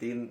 3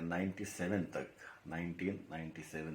1997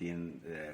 3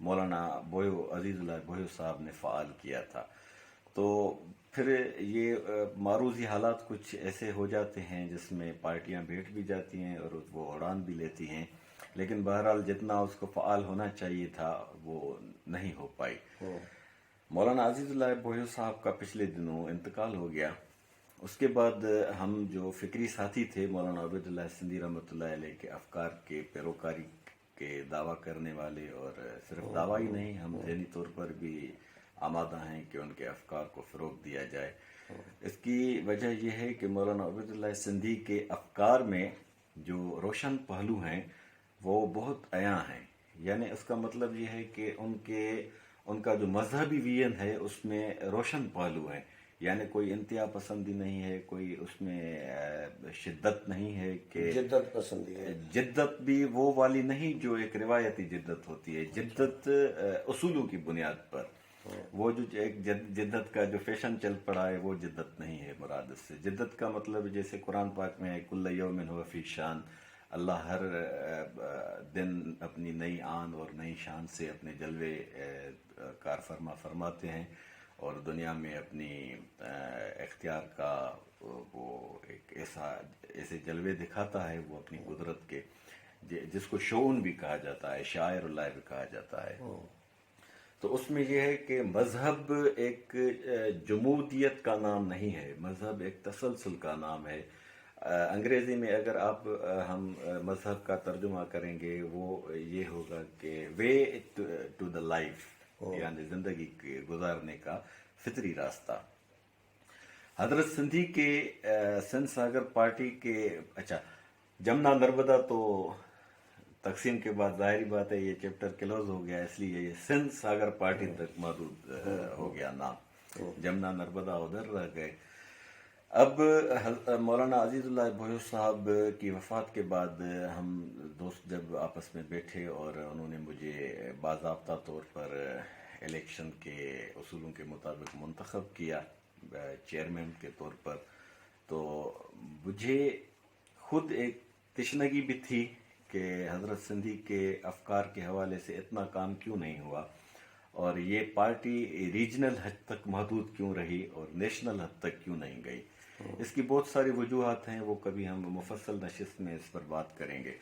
مولانا بویو عزیز اللہ بویو صاحب نے فعال کیا تھا. تو پھر یہ معروضی حالات کچھ ایسے ہو جاتے ہیں جس میں پارٹیاں بیٹھ بھی جاتی ہیں اور وہ اڑان بھی لیتی ہیں, لیکن بہرحال جتنا اس کو فعال ہونا چاہیے تھا وہ نہیں ہو پائی. مولانا عزیز اللہ بویو صاحب کا پچھلے دنوں انتقال ہو گیا. اس کے بعد ہم جو فکری ساتھی تھے مولانا عبید اللہ سندھی رحمۃ اللہ علیہ کے افکار کے پیروکاری کے دعویٰ کرنے والے, اور صرف دعویٰ ہی نہیں, ہم ذہنی طور پر بھی آمادہ ہیں کہ ان کے افکار کو فروغ دیا جائے. اس کی وجہ یہ ہے کہ مولانا عبید اللہ سندھی کے افکار میں جو روشن پہلو ہیں وہ بہت عیاں ہیں. یعنی اس کا مطلب یہ ہے کہ ان کا جو مذہبی ویژن ہے اس میں روشن پہلو ہیں. یعنی کوئی انتہا پسندی نہیں ہے, کوئی اس میں شدت نہیں ہے کہ جدت پسندی ہے. جدت بھی وہ والی نہیں جو ایک روایتی جدت ہوتی ہے. جدت اصولوں کی بنیاد پر, وہ جو ایک جدت کا جو فیشن چل پڑا ہے وہ جدت نہیں ہے مراد. اس سے جدت کا مطلب جیسے قرآن پاک میں ہے کل یوم ہو فی شان, اللہ ہر دن اپنی نئی آن اور نئی شان سے اپنے جلوے کار فرماتے ہیں, اور دنیا میں اپنی اختیار کا وہ ایک ایسے جلوے دکھاتا ہے وہ اپنی قدرت کے, جس کو شعون بھی کہا جاتا ہے, شاعر اللہ بھی کہا جاتا ہے. تو اس میں یہ ہے کہ مذہب ایک جمودیت کا نام نہیں ہے, مذہب ایک تسلسل کا نام ہے. انگریزی میں اگر آپ ہم مذہب کا ترجمہ کریں گے وہ یہ ہوگا کہ وے ٹو دا لائف, یعنی زندگی کے گزارنے کا فطری راستہ. حضرت سندھی کے سندھ ساگر پارٹی کے جمنا نرمدا تو تقسیم کے بعد ظاہری بات ہے یہ چیپٹر کلوز ہو گیا, اس لیے یہ سندھ ساگر پارٹی تک محدود ہو گیا نام. جمنا نرمدا ادھر رہ گئے. اب مولانا عزیز اللہ بویو صاحب کی وفات کے بعد ہم دوست جب آپس میں بیٹھے اور انہوں نے مجھے باضابطہ طور پر الیکشن کے اصولوں کے مطابق منتخب کیا چیئرمین کے طور پر, تو مجھے خود ایک تشنگی بھی تھی کہ حضرت سندھی کے افکار کے حوالے سے اتنا کام کیوں نہیں ہوا, اور یہ پارٹی ریجنل حد تک محدود کیوں رہی اور نیشنل حد تک کیوں نہیں گئی. اس کی بہت ساری وجوہات ہیں, وہ کبھی ہم مفصل نشست میں اس پر بات کریں گے.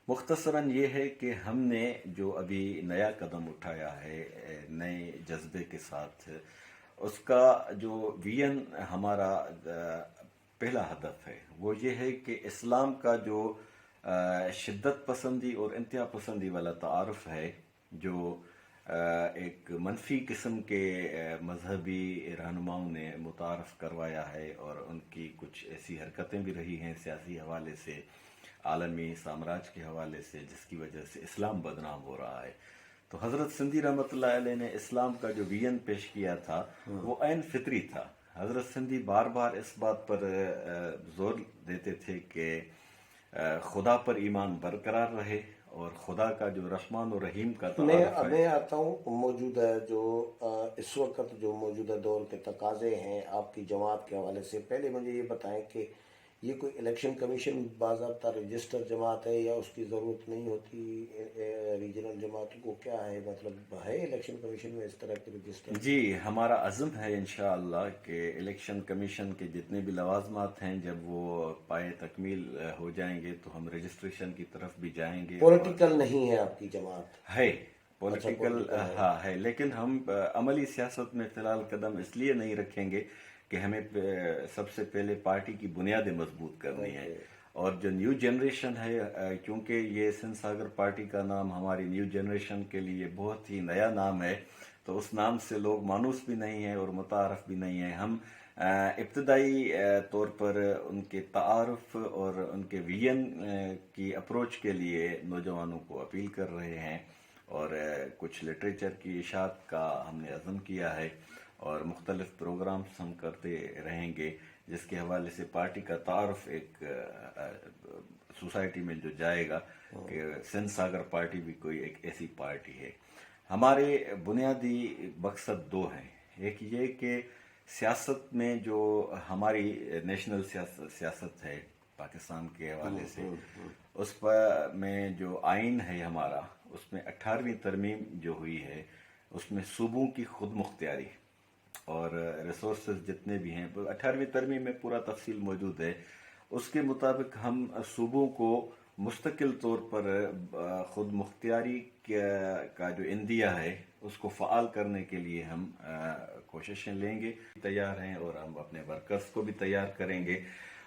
مختصراً یہ ہے کہ ہم نے جو ابھی نیا قدم اٹھایا ہے نئے جذبے کے ساتھ, اس کا جو ویژن ہمارا پہلا ہدف ہے وہ یہ ہے کہ اسلام کا جو شدت پسندی اور انتہا پسندی والا تعارف ہے, جو ایک منفی قسم کے مذہبی رہنماؤں نے متعارف کروایا ہے, اور ان کی کچھ ایسی حرکتیں بھی رہی ہیں سیاسی حوالے سے, عالمی سامراج کے حوالے سے, جس کی وجہ سے اسلام بدنام ہو رہا ہے. تو حضرت سندھی رحمۃ اللہ علیہ نے اسلام کا جو ویژن پیش کیا تھا وہ عین فطری تھا. حضرت سندھی بار بار اس بات پر زور دیتے تھے کہ خدا پر ایمان برقرار رہے, اور خدا کا جو رحمان و رحیم کا تعارف ہے. میں آتا ہوں موجودہ جو اس وقت جو موجودہ دور کے تقاضے ہیں آپ کی جماعت کے حوالے سے. پہلے مجھے یہ بتائیں کہ یہ کوئی الیکشن کمیشن باضابطہ رجسٹر جماعت ہے یا اس کی ضرورت نہیں ہوتی ریجنل جماعتوں کو, کیا ہے مطلب ہے الیکشن کمیشن میں اس طرح کے رجسٹر؟ جی, ہمارا عزم ہے انشاءاللہ کہ الیکشن کمیشن کے جتنے بھی لوازمات ہیں جب وہ پائے تکمیل ہو جائیں گے تو ہم رجسٹریشن کی طرف بھی جائیں گے. پولیٹیکل نہیں ہے آپ کی جماعت؟ ہے پولیٹیکل, ہاں ہے, لیکن ہم عملی سیاست میں فی الحال قدم اس لیے نہیں رکھیں گے کہ ہمیں سب سے پہلے پارٹی کی بنیادیں مضبوط کرنی ہیں, اور جو نیو جنریشن ہے, کیونکہ یہ سندھ ساگر پارٹی کا نام ہماری نیو جنریشن کے لیے بہت ہی نیا نام ہے, تو اس نام سے لوگ مانوس بھی نہیں ہیں اور متعارف بھی نہیں ہیں. ہم ابتدائی طور پر ان کے تعارف اور ان کے ویژن کی اپروچ کے لیے نوجوانوں کو اپیل کر رہے ہیں, اور کچھ لٹریچر کی اشاعت کا ہم نے عزم کیا ہے, اور مختلف پروگرامز ہم کرتے رہیں گے جس کے حوالے سے پارٹی کا تعارف ایک سوسائٹی میں جو جائے گا کہ سندھ ساگر پارٹی بھی کوئی ایک ایسی پارٹی ہے. ہمارے بنیادی مقصد دو ہیں. ایک یہ کہ سیاست میں جو ہماری نیشنل سیاست ہے پاکستان کے حوالے سے, اس پر میں جو آئین ہے ہمارا اس میں 18ویں ترمیم جو ہوئی ہے اس میں صوبوں کی خود مختاری اور ریسورسز جتنے بھی ہیں 18ویں ترمیم میں پورا تفصیل موجود ہے. اس کے مطابق ہم صوبوں کو مستقل طور پر خود مختاری کا جو عندیہ ہے اس کو فعال کرنے کے لیے ہم کوششیں لیں گے. تیار ہیں اور ہم اپنے ورکرز کو بھی تیار کریں گے.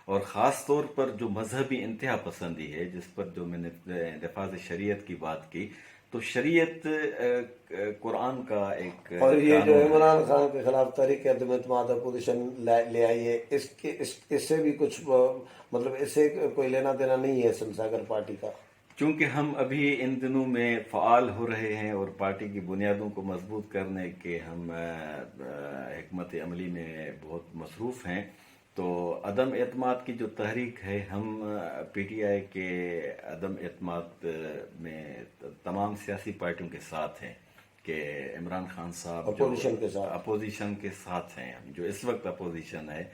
اور خاص طور پر جو مذہبی انتہا پسندی ہے جس پر جو میں نے نفاذ شریعت کی بات کی تو شریعت قرآن کا ایک اور یہ جو قانون ہے. عمران خان کے خلاف تحریک عدم اعتماد اپوزیشن لے آئی ہے اس سے بھی کچھ مطلب اس سے کوئی لینا دینا نہیں ہے سندھ ساگر پارٹی کا؟ چونکہ ہم ابھی ان دنوں میں فعال ہو رہے ہیں اور پارٹی کی بنیادوں کو مضبوط کرنے کے ہم حکمت عملی میں بہت مصروف ہیں تو عدم اعتماد کی جو تحریک ہے ہم پی ٹی آئی کے عدم اعتماد میں تمام سیاسی پارٹیوں کے ساتھ ہیں کہ عمران خان صاحب اپوزیشن کے ساتھ ہیں. جو اس وقت اپوزیشن ہے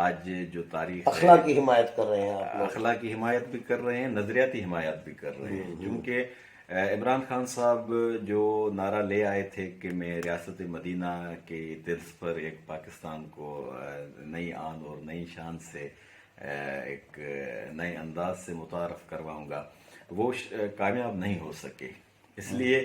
آج جو تاریخ اخلاقی حمایت کر رہے ہیں آپ لوگ. اخلاقی حمایت بھی کر رہے ہیں, نظریاتی حمایت بھی کر رہے ہیں. کیونکہ عمران خان صاحب جو نعرہ لے آئے تھے کہ میں ریاست مدینہ کے طرز پر ایک پاکستان کو نئی آن اور نئی شان سے ایک نئے انداز سے متعارف کرواؤں گا, وہ کامیاب نہیں ہو سکے. اس لیے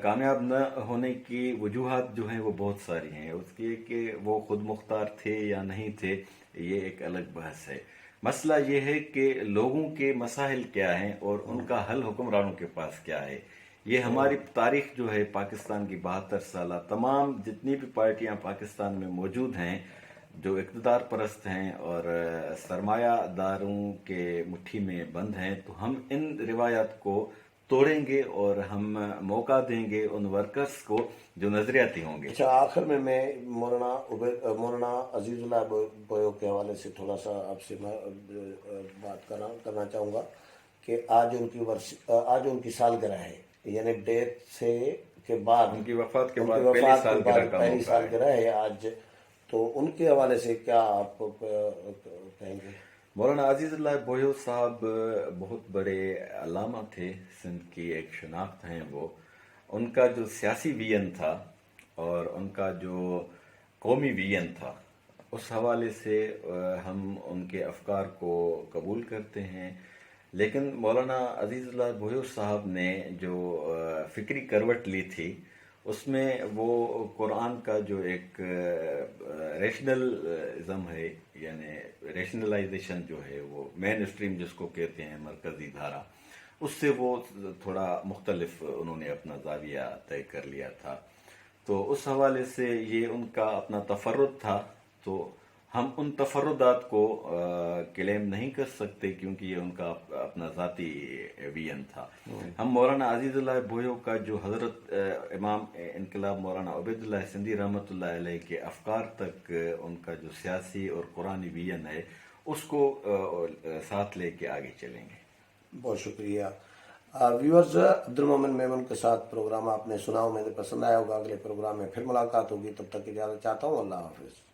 کامیاب نہ ہونے کی وجوہات جو ہیں وہ بہت ساری ہیں. اس کی کہ وہ خود مختار تھے یا نہیں تھے یہ ایک الگ بحث ہے. مسئلہ یہ ہے کہ لوگوں کے مسائل کیا ہیں اور ان کا حل حکمرانوں کے پاس کیا ہے. یہ ہماری تاریخ جو ہے پاکستان کی 72 سالہ تمام جتنی بھی پارٹیاں پاکستان میں موجود ہیں جو اقتدار پرست ہیں اور سرمایہ داروں کے مٹھی میں بند ہیں تو ہم ان روایات کو توڑیں گے اور ہم موقع دیں گے ان ورکرز کو جو نظریاتی ہوں گے. اچھا, آخر میں مولانا عزیز اللہ بویو کے حوالے سے تھوڑا سا آپ سے بات کرنا چاہوں گا کہ آج ان کی سالگرہ ہے, یعنی ڈیتھ سے کے بعد ان کی وفات کے بعد پہلی سالگرہ ہے آج, تو ان کے حوالے سے کیا آپ کہیں گے؟ مولانا عزیز اللہ بویو صاحب بہت بڑے علامہ تھے, سندھ کی ایک شناخت ہیں وہ. ان کا جو سیاسی ویژن تھا اور ان کا جو قومی ویژن تھا اس حوالے سے ہم ان کے افکار کو قبول کرتے ہیں. لیکن مولانا عزیز اللہ بویو صاحب نے جو فکری کروٹ لی تھی اس میں وہ قرآن کا جو ایک ریشنلزم ہے یعنی ریشنلائزیشن جو ہے وہ مین اسٹریم جس کو کہتے ہیں مرکزی دھارا, اس سے وہ تھوڑا مختلف انہوں نے اپنا زاویہ طے کر لیا تھا. تو اس حوالے سے یہ ان کا اپنا تفرد تھا تو ہم ان تفردات کو کلیم نہیں کر سکتے کیونکہ یہ ان کا اپنا ذاتی ویژن تھا. ہم مولانا عزیز اللہ بویو کا جو حضرت امام انقلاب مولانا عبید اللہ سندھی رحمۃ اللہ علیہ کے افکار تک ان کا جو سیاسی اور قرآنی ویژن ہے اس کو ساتھ لے کے آگے چلیں گے. بہت شکریہ. ویورز, عبد المومن میمن کے ساتھ پروگرام آپ نے سنا, مجھے پسند آیا ہوگا. اگلے پروگرام میں پھر ملاقات ہوگی, تب تک اجازت چاہتا ہوں. اللہ حافظ.